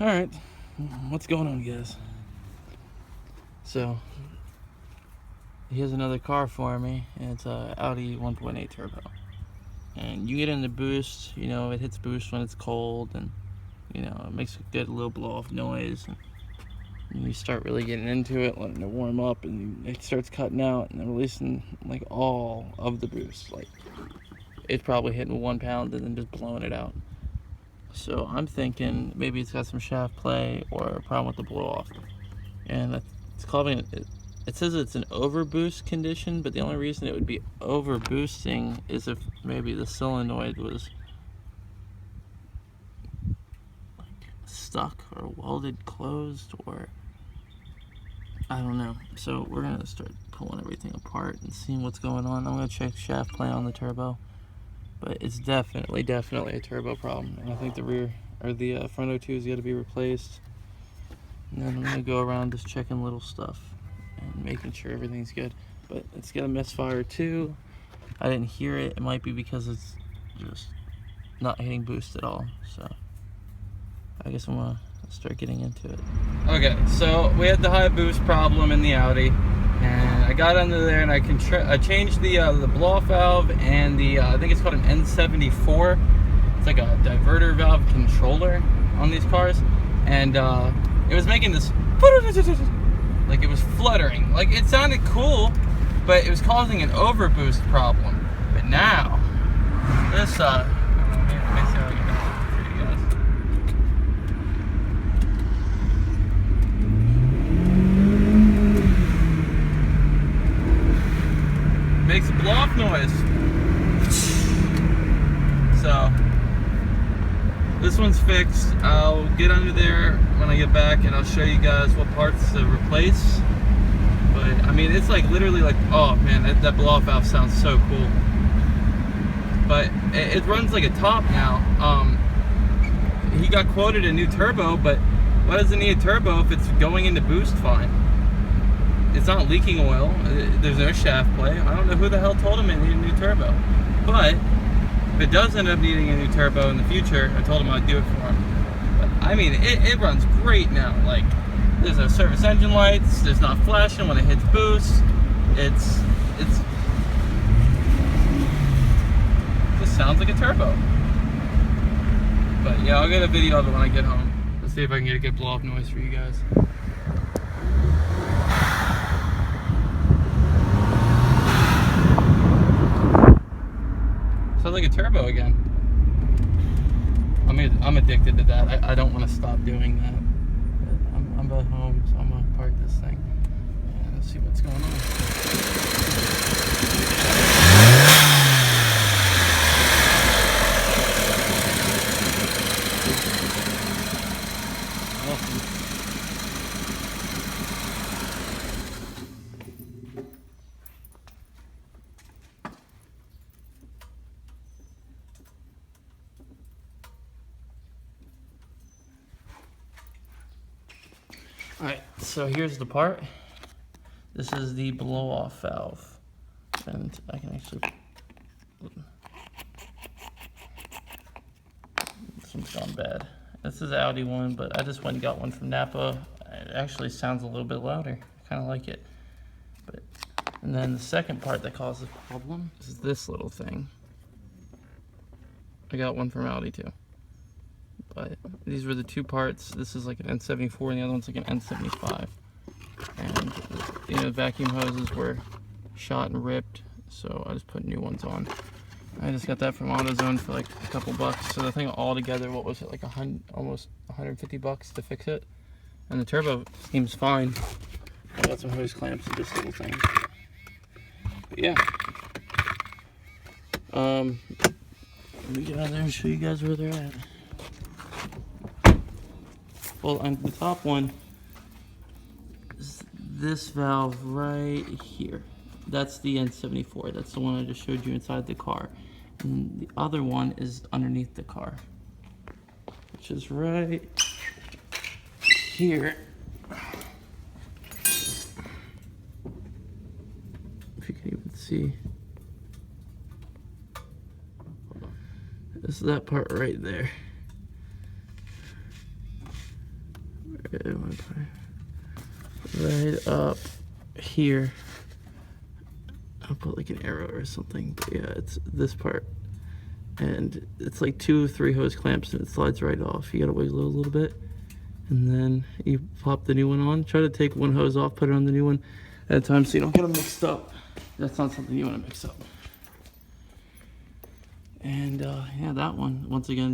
Alright, what's going on, guys? So, here's another car for me, and it's a Audi 1.8 turbo. And you get in the boost, you know, it hits boost when it's cold, and you know, it makes a good little blow-off noise. And you start really getting into it, letting it warm up, and it starts cutting out and then releasing like all of the boost. Like, it's probably hitting 1 pound and then just blowing it out. So I'm thinking maybe it's got some shaft play or a problem with the blow-off. And it's causing it says it's an overboost condition, but the only reason it would be overboosting is if maybe the solenoid was like stuck or welded closed, or I don't know. So we're gonna start pulling everything apart and seeing what's going on. I'm gonna check shaft play on the turbo, but it's definitely a turbo problem. And I think the rear or the front O2 has got to be replaced. And then I'm gonna go around just checking little stuff and making sure everything's good. But it's got a misfire too. I didn't hear it. It might be because it's just not hitting boost at all. So I guess I'm gonna start getting into it. Okay, so we had the high boost problem in the Audi, and I got under there and I changed the blow-off valve and the I think it's called an N74. It's like a diverter valve controller on these cars, and it was making this like it was fluttering. Like it sounded cool, but it was causing an overboost problem. But now this let me see how I can do it for you guys. Makes a blow-off noise. So this one's fixed. I'll get under there when I get back and I'll show you guys what parts to replace. But I mean, it's like literally like, oh man, that blow-off valve sounds so cool. But it runs like a top now. He got quoted a new turbo, but why does it need a turbo if it's going into boost fine? It's not leaking oil. There's no shaft play. I don't know who the hell told him it needed a new turbo. But if it does end up needing a new turbo in the future, I told him I'd do it for him. But I mean, it runs great now. Like, there's no service engine lights. There's not flashing when it hits boost. It just sounds like a turbo. But yeah, I'll get a video of it when I get home. Let's see if I can get a good blow-off noise for you guys. Sounds like a turbo again. I'm addicted to that. I don't want to stop doing that. But I'm at home, so I'm gonna park this thing and let's see what's going on. Awesome. Alright, so here's the part. This is the blow-off valve. And I can actually... This one's gone bad. This is the Audi one, but I just went and got one from Napa. It actually sounds a little bit louder. I kind of like it. And then the second part that causes the problem is this little thing. I got one from Audi too. But these were the two parts. This is like an N74 and the other one's like an N75. And you know, vacuum hoses were shot and ripped, so I just put new ones on. I just got that from AutoZone for like a couple bucks. So the thing all together, what was it, like almost 150 bucks to fix it? And the turbo seems fine. I got some hose clamps and this little thing. But yeah. Let me get out there and show you guys where they're at. Well, on the top one is this valve right here. That's the N74. That's the one I just showed you inside the car. And the other one is underneath the car, which is right here. If you can even see. This is that part right there. right up here. I'll put like an arrow or something, but yeah, it's this part. And it's like 2 or 3 hose clamps and it slides right off. You gotta wiggle it a little bit. And then you pop the new one on. Try to take one hose off, put it on the new one at a time so you don't get them mixed up. That's not something you want to mix up. And yeah, that one, once again,